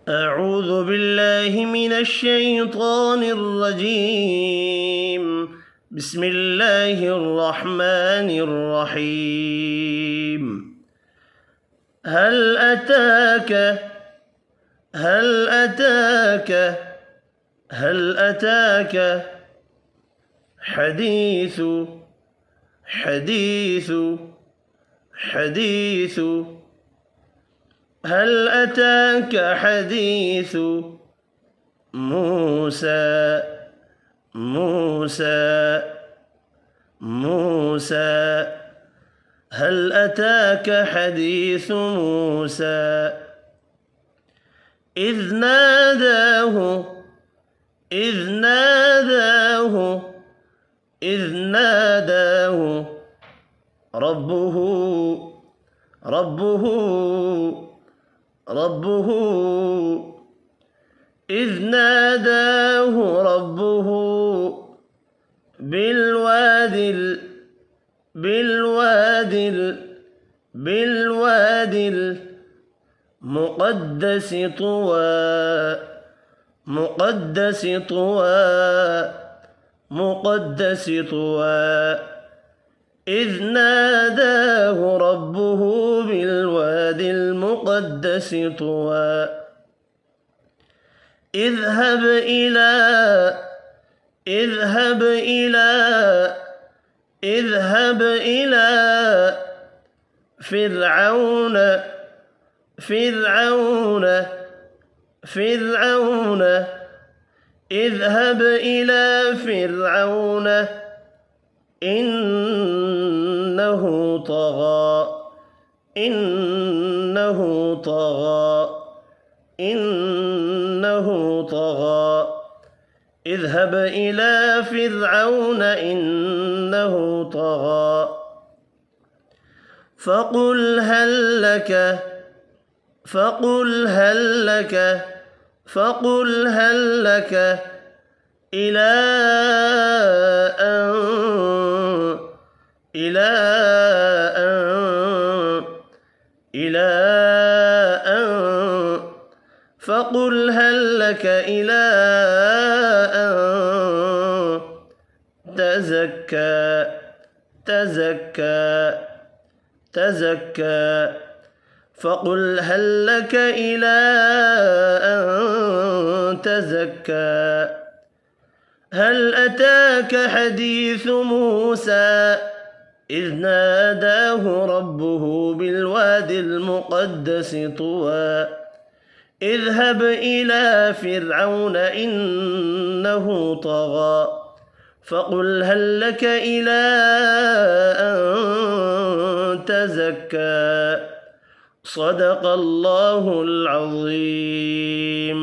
أعوذ بالله من الشيطان الرجيم. بسم الله الرحمن الرحيم. هل أتاك حديث هل أتاك حديث موسى هل أتاك حديث موسى إذ ناداه ربه بالوادي المقدس طوى إذ ناداه ربه بالوادي المقدس طوى اذهب إلى فرعون اذهب إلى فرعون إنه طغى اذهب إلى فرعون إنه طغى فقل هل لك إلى أن تزكى فقل هل لك إلى أن تزكى هل أتاك حديث موسى إذ ناداه ربه بالوادي المقدس طوى اذهب إلى فرعون إنه طغى فقل هل لك إلى أن تزكى صدق الله العظيم.